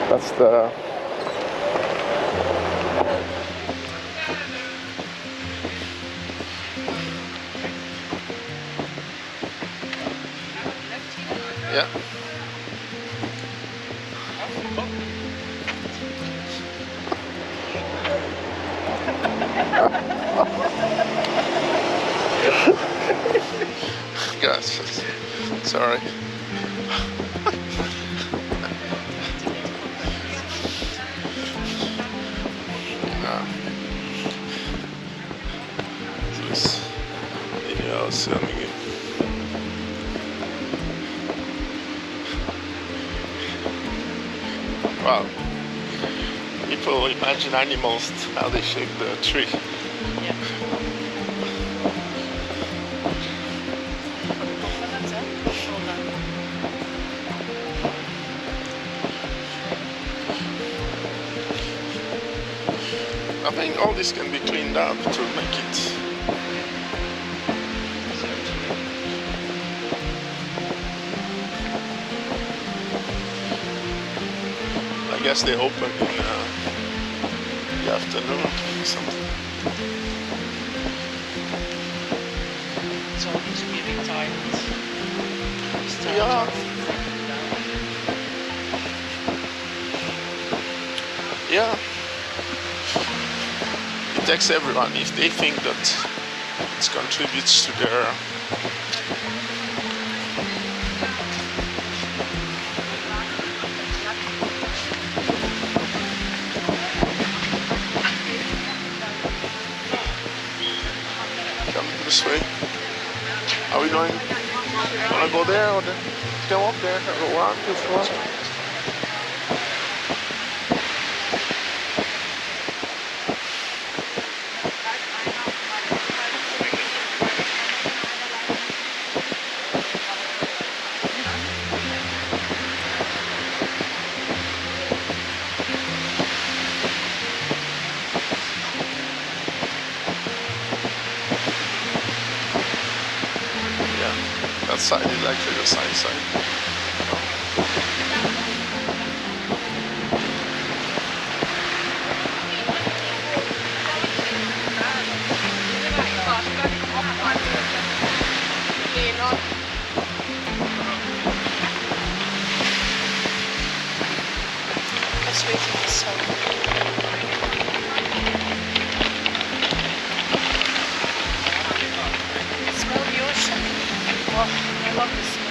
That's the yeah. Gosh, sorry. This video swimming in. Wow. People imagine animals how they shape the tree. Yeah. I think all this can be cleaned up to make it. I guess they open in the afternoon or something. So it should be a bit tight. Yeah. Yeah. It takes everyone. If they think that it contributes to their this way. Are we going? Wanna go there or go up there? Go around this one. That side is actually the side side. Let's wait for the sun. Smell the ocean. Oh, I love this smell.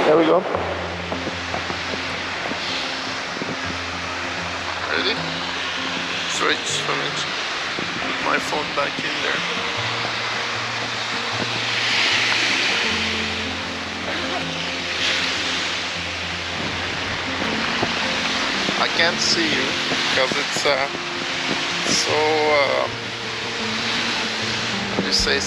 There we go. Ready? Straight from it. Put my phone back in there. I can't see you because it's so how do you say?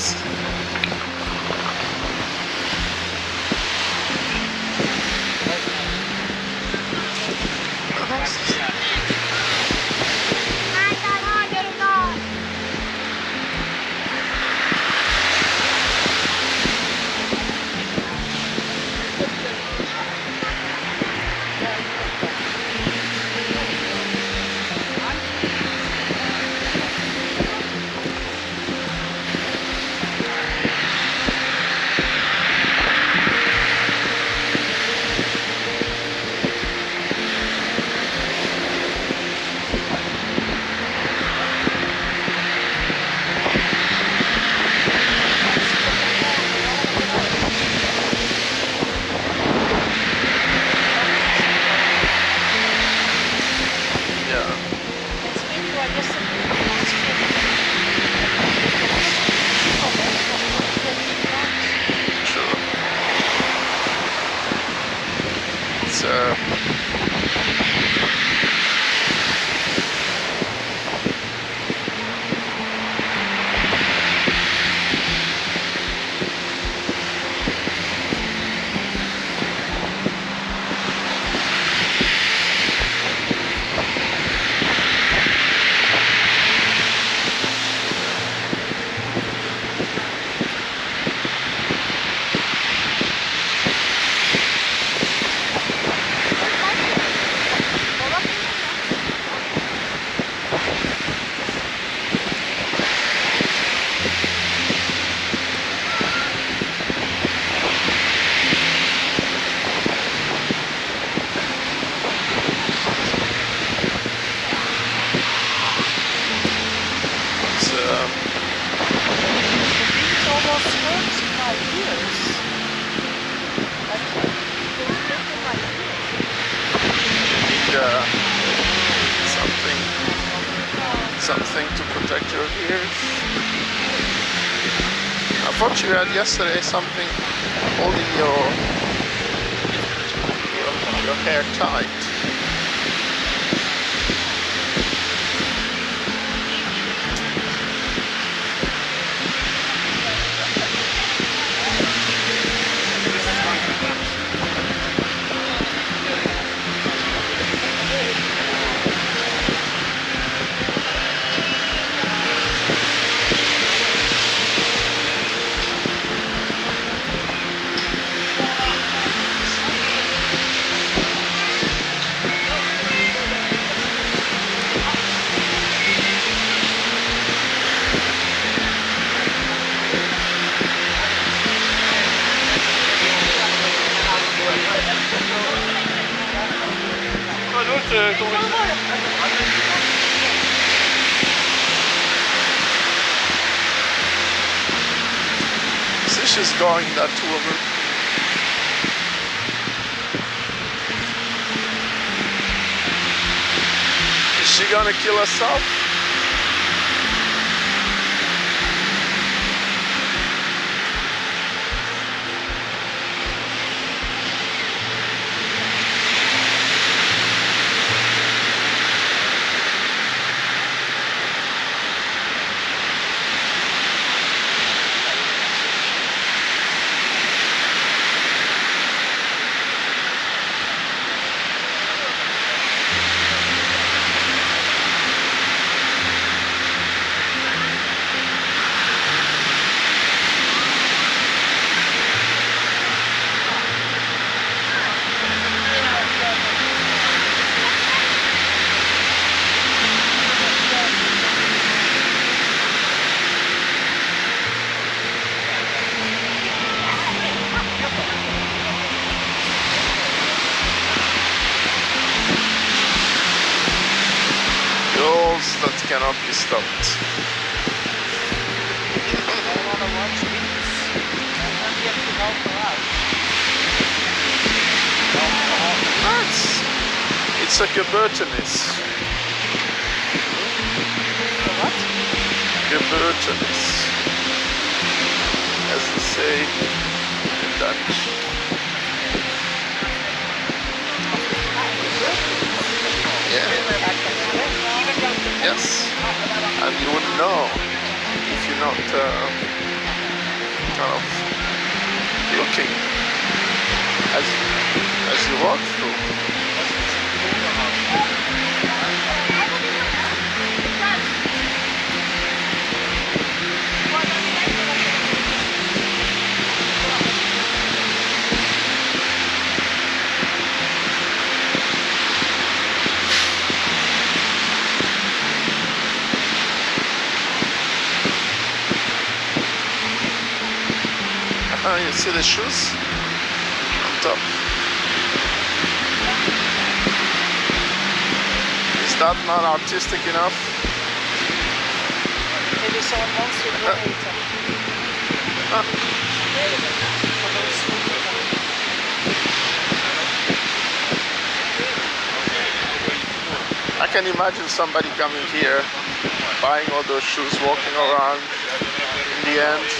Something to protect your ears. I thought you had yesterday something holding your hair tight. She's going, that woman. Is she gonna kill herself? That cannot be stopped. It's like a Gebeurtenis. What? Gebeurtenis, as they say in Dutch. Yeah. Yes, and you wouldn't know if you're not kind of looking as you walk through. You see the shoes on top. Is that not artistic enough? Maybe someone wants to donate them. I can imagine somebody coming here, buying all those shoes, walking around in the end.